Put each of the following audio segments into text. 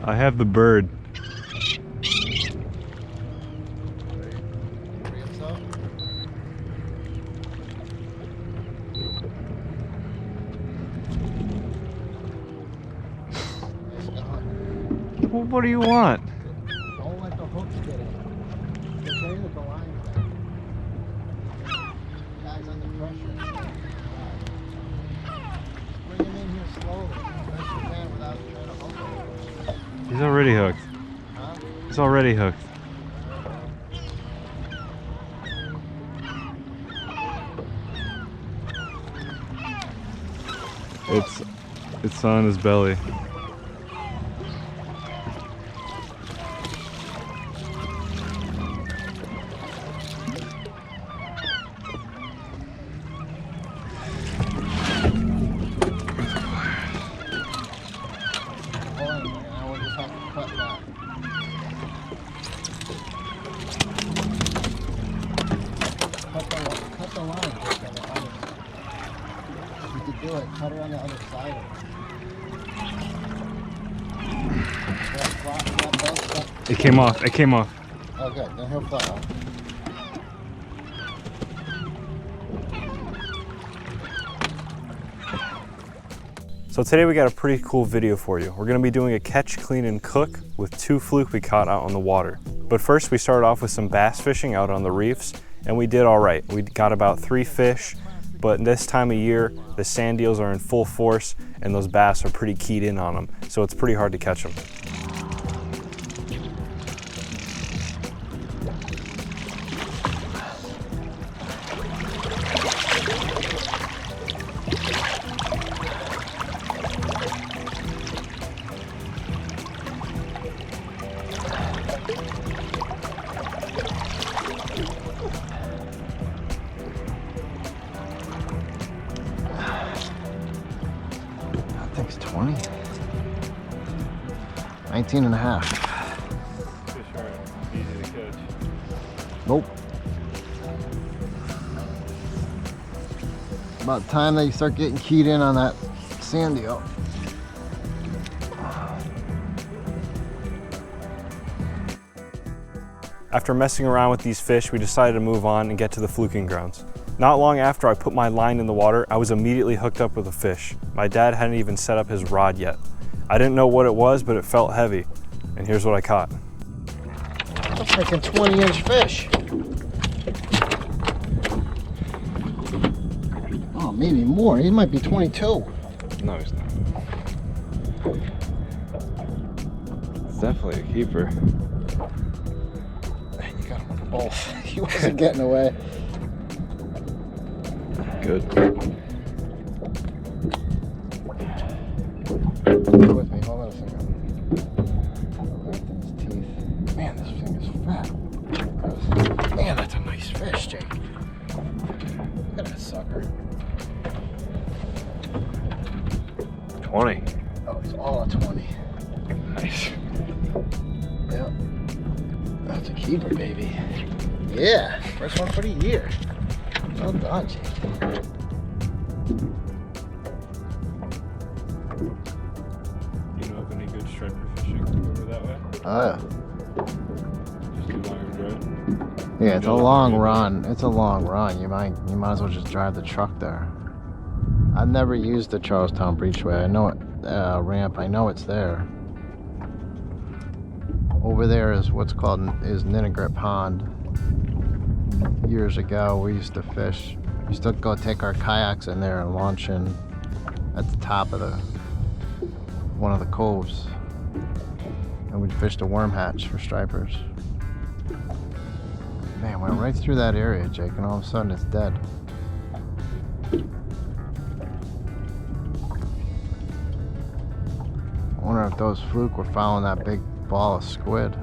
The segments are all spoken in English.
I have the bird. Well, what do you want? Don't let the hooks get in. It's okay with the line's there. Guy's under pressure. Bring him in here slowly, as best you can without trying to hook him. He's already hooked. Huh? He's already hooked. It's on his belly. Cut the line. You could do it. Cut it on the other side. It came off. It came off. Oh, good. Then he'll fly off. So today we got a pretty cool video for you. We're gonna be doing a catch, clean, and cook with 2 fluke we caught out on the water. But first we started off with some bass fishing out on the reefs, and we did all right. We got about 3 fish, but this time of year, the sand eels are in full force, and those bass are pretty keyed in on them, so it's pretty hard to catch them. I think it's 20. 19 and a half. Fish aren't easy to catch. Nope. About the time that you start getting keyed in on that sand eel. After messing around with these fish, we decided to move on and get to the fluking grounds. Not long after I put my line in the water, I was immediately hooked up with a fish. My dad hadn't even set up his rod yet. I didn't know what it was, but it felt heavy. And here's what I caught. I'm thinking 20-inch fish. Oh, maybe more. He might be 22. No, he's not. It's definitely a keeper. Man, you got him with both. He wasn't getting away. Good. Stay with me. Hold on a second. Right in his teeth. Man, this thing is fat. Man, that's a nice fish, Jake. Look at that sucker. 20. Oh, he's all a 20. Nice. Yep. That's a keeper, baby. Yeah, first one for the year. Well done, Jake. You know of any good striper fishing over that way? Oh, yeah. Just too long of a drive? Yeah, it's a long run. It's a long run. You might as well just drive the truck there. I've never used the Charlestown Breachway. I know it, ramp. I know it's there. Over there is what's called Ninegret Pond. Years ago, we used to fish. We used to go take our kayaks in there and launch in at the top of one of the coves, and we'd fish the worm hatch for stripers. Man, went right through that area, Jake, and all of a sudden it's dead. I wonder if those fluke were following that big ball of squid.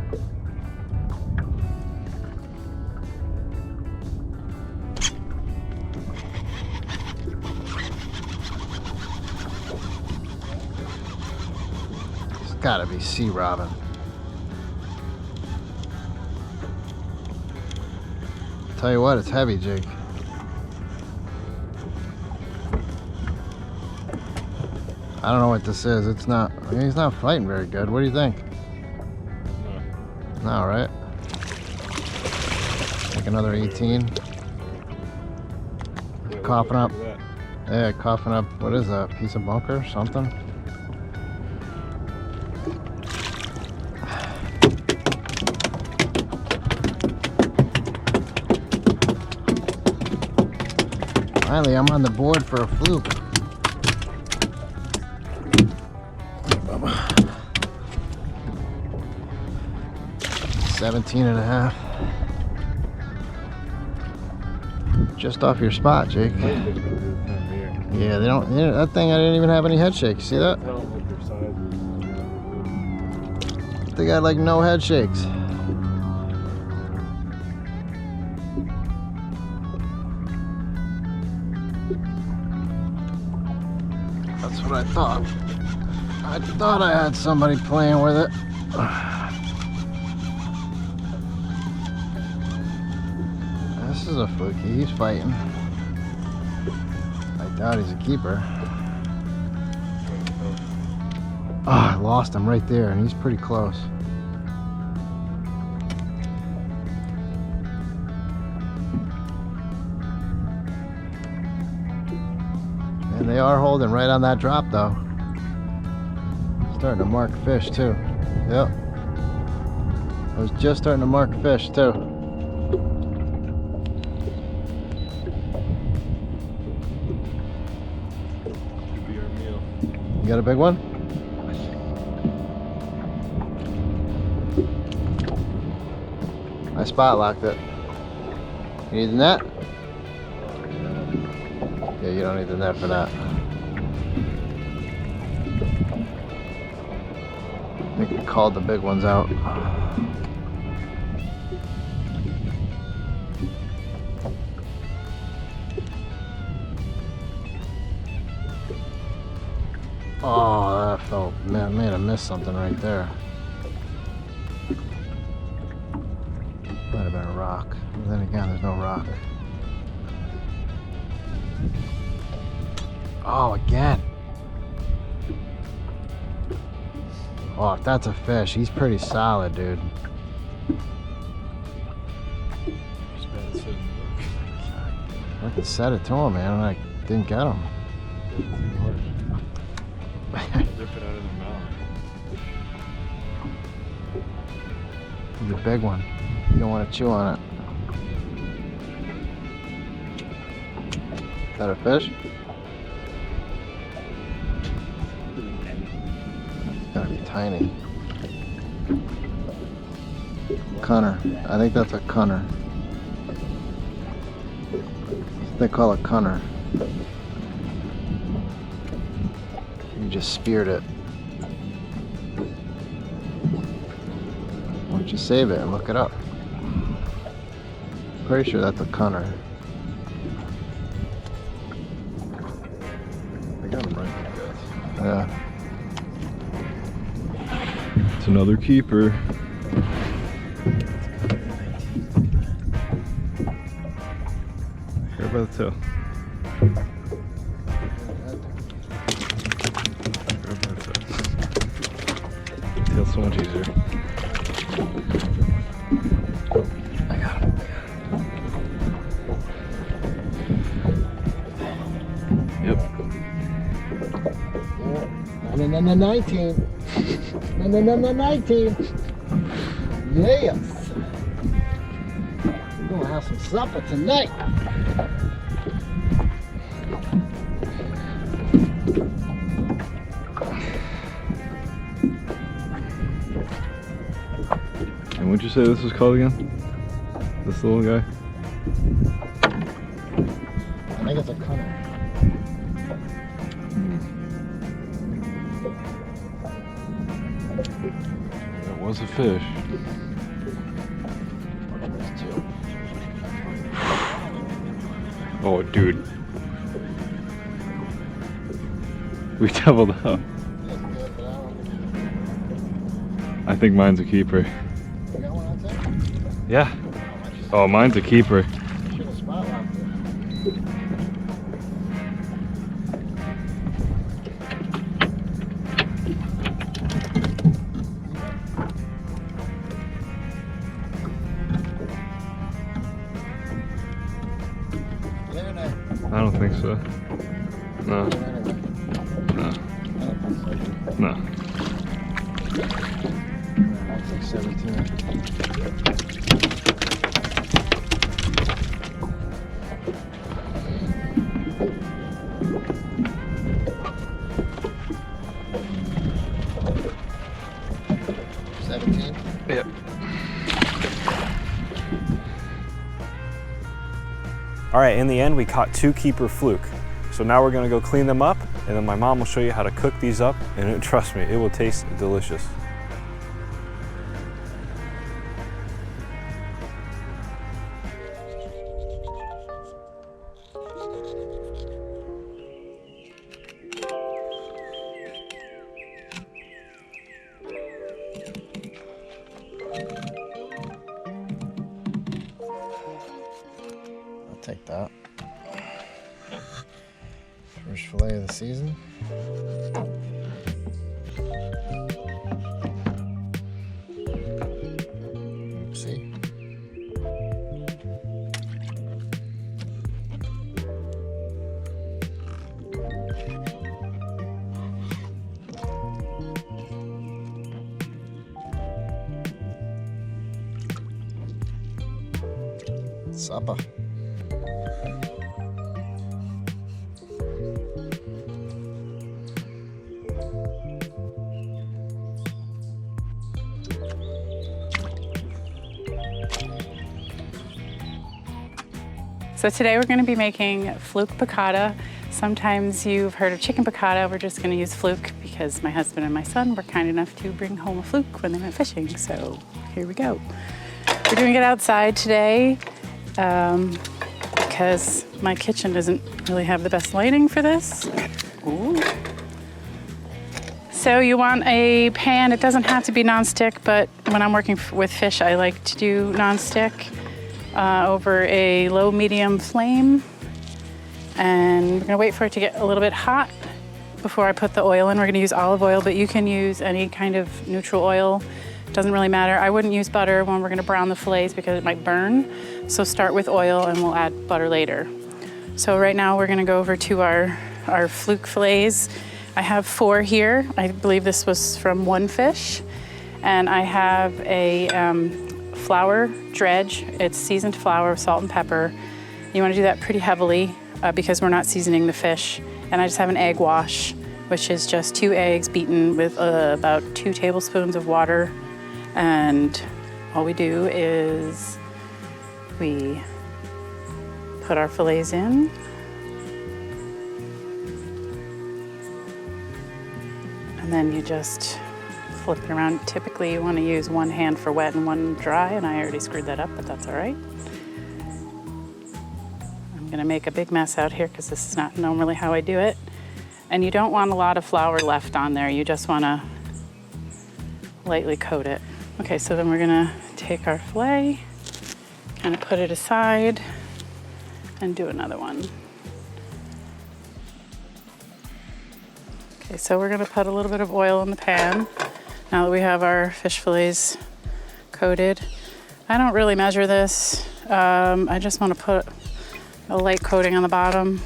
It's gotta be sea robin. Tell you what, it's heavy, Jake. I don't know what this is. It's not, I mean, he's not fighting very good. What do you think? All right. Like another 18. Coughing up. Yeah, coughing up. What is that? Piece of bunker? Something? Finally, I'm on the board for a fluke. 17 and a half. Just off your spot, Jake. Yeah, they don't. That thing, I didn't even have any head shakes. See that? They got like no head shakes. That's what I thought. I thought I had somebody playing with it. This is a fluke. He's fighting. I doubt he's a keeper. Oh, I lost him right there, and he's pretty close. And they are holding right on that drop, though. Starting to mark fish, too. Yep. I was just starting to mark fish, too. You got a big one? I spot locked it. You need the net? Yeah, you don't need the net for that. I think we called the big ones out. Oh, that felt, man, may have missed something right there. Might have been a rock. But then again, there's no rock. Oh, again. Oh, if that's a fish, he's pretty solid, dude. I could set it to him, man, and I didn't get him. Rip it out of their mouth. He's a big one. You don't want to chew on it. Is that a fish? It's gotta be tiny. Cunner. I think that's a cunner. They call it cunner. You just speared it. Why don't you save it and look it up? Pretty sure that's a cunner. I got him right like that. Yeah. It's another keeper. Here by the tail. Tail's so much easier. I got him. Yep. No, 19. No, 19. Yes. We're gonna have some supper tonight. And what'd you say this was called again? This little guy? I think it's a cunner. That was a fish. Oh, dude. We doubled up. I think mine's a keeper. Yeah. Oh, mine's a keeper. think so. No. No. No. That's like 17. Yep. All right, in the end, we caught 2 keeper fluke. So now we're gonna go clean them up, and then my mom will show you how to cook these up, and trust me, it will taste delicious. Take that. First fillet of the season. Oopsie. Supper. So today we're going to be making fluke piccata. Sometimes you've heard of chicken piccata. We're just going to use fluke because my husband and my son were kind enough to bring home a fluke when they went fishing. So here we go. We're doing it outside today because my kitchen doesn't really have the best lighting for this. Ooh. So you want a pan. It doesn't have to be nonstick, but when I'm working with fish, I like to do nonstick. Over a low-medium flame, and we're gonna wait for it to get a little bit hot before I put the oil in. We're gonna use olive oil, but you can use any kind of neutral oil. It doesn't really matter. I wouldn't use butter when we're gonna brown the fillets because it might burn. So start with oil and we'll add butter later. So right now we're gonna go over to our fluke fillets. I have 4 here. I believe this was from one fish. And I have a flour dredge. It's seasoned flour, salt and pepper. You want to do that pretty heavily because we're not seasoning the fish. And I just have an egg wash, which is just 2 eggs beaten with about 2 tablespoons of water. And all we do is we put our fillets in. And then you just flip it around. Typically you want to use one hand for wet and one dry, and I already screwed that up, but that's all right. I'm gonna make a big mess out here because this is not normally how I do it. And you don't want a lot of flour left on there. You just want to lightly coat it. Okay, so then we're gonna take our fillet, kind of put it aside, and do another one. Okay, so we're gonna put a little bit of oil in the pan. Now that we have our fish fillets coated. I don't really measure this. I just want to put a light coating on the bottom.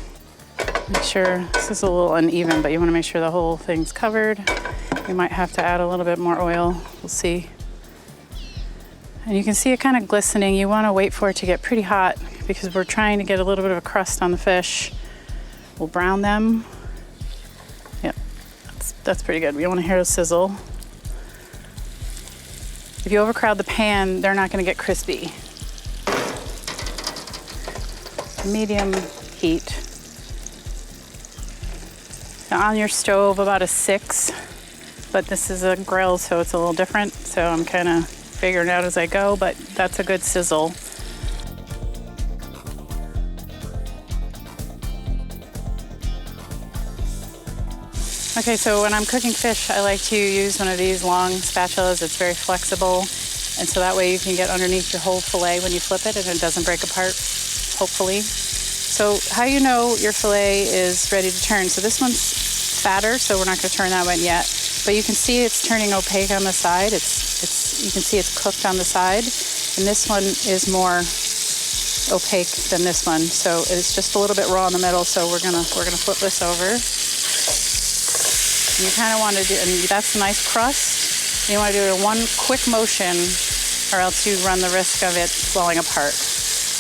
Make sure, this is a little uneven, but you want to make sure the whole thing's covered. You might have to add a little bit more oil, we'll see. And you can see it kind of glistening. You want to wait for it to get pretty hot because we're trying to get a little bit of a crust on the fish. We'll brown them. Yep, that's pretty good. We don't want to hear a sizzle. If you overcrowd the pan, they're not going to get crispy. Medium heat. Now on your stove, about a 6, but this is a grill, so it's a little different. So I'm kind of figuring it out as I go, but that's a good sizzle. Okay, so when I'm cooking fish, I like to use one of these long spatulas. It's very flexible, and so that way you can get underneath your whole fillet when you flip it and it doesn't break apart, hopefully. So how you know your fillet is ready to turn? So this one's fatter, so we're not going to turn that one yet. But you can see it's turning opaque on the side. You can see it's cooked on the side. And this one is more opaque than this one. So it's just a little bit raw in the middle. So we're gonna flip this over. And you kind of want to do, and that's a nice crust. You want to do it in one quick motion, or else you run the risk of it falling apart.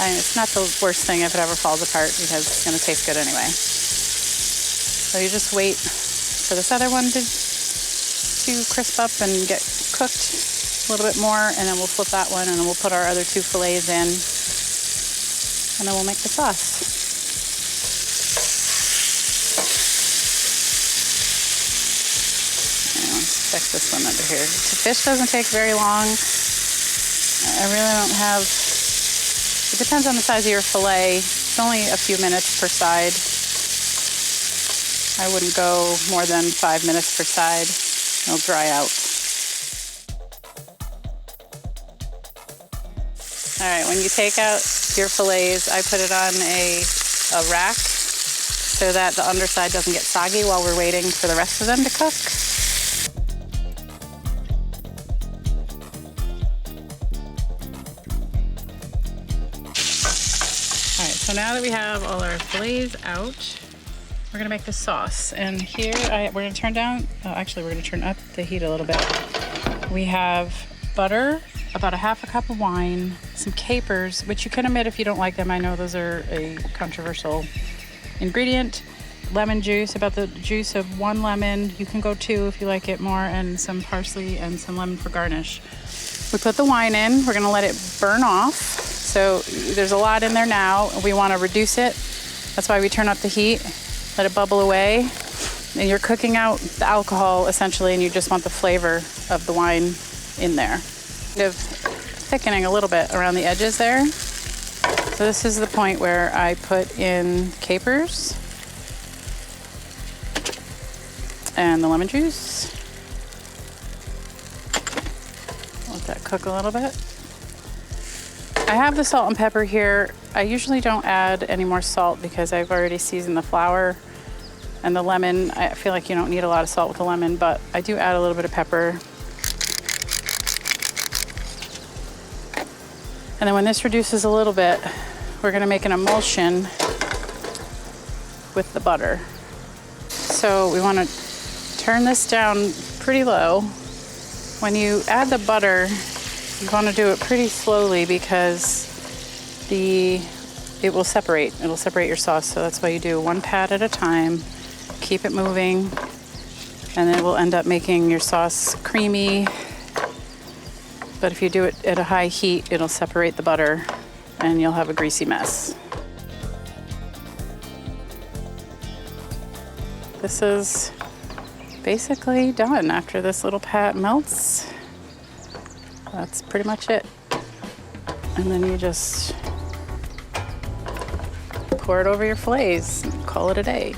I mean, it's not the worst thing if it ever falls apart because it's going to taste good anyway. So you just wait for this other one to crisp up and get cooked a little bit more, and then we'll flip that one, and then we'll put our other 2 fillets in, and then we'll make the sauce. And let's stick this one under here. The fish doesn't take very long. I really don't have, it depends on the size of your fillet. It's only a few minutes per side. I wouldn't go more than 5 minutes per side. It'll dry out. All right, when you take out your fillets, I put it on a rack so that the underside doesn't get soggy while we're waiting for the rest of them to cook. All right, so now that we have all our fillets out, we're gonna make the sauce. And here, we're gonna turn down, actually we're gonna turn up the heat a little bit. We have butter, about a half a cup of wine, some capers, which you can omit if you don't like them. I know those are a controversial ingredient. Lemon juice, about the juice of 1 lemon. You can go 2 if you like it more, and some parsley and some lemon for garnish. We put the wine in, we're gonna let it burn off. So there's a lot in there now. We wanna reduce it. That's why we turn up the heat. Let it bubble away, and you're cooking out the alcohol essentially, and you just want the flavor of the wine in there. Kind of thickening a little bit around the edges there. So this is the point where I put in capers and the lemon juice. Let that cook a little bit. I have the salt and pepper here. I usually don't add any more salt because I've already seasoned the flour and the lemon. I feel like you don't need a lot of salt with the lemon, but I do add a little bit of pepper. And then when this reduces a little bit, we're gonna make an emulsion with the butter. So we wanna turn this down pretty low. When you add the butter, you wanna do it pretty slowly because it will separate. It'll separate your sauce, so that's why you do 1 pat at a time. Keep it moving, and then it will end up making your sauce creamy. But if you do it at a high heat, it'll separate the butter, and you'll have a greasy mess. This is basically done. After this little pat melts, that's pretty much it. And then you just pour it over your fillets and call it a day.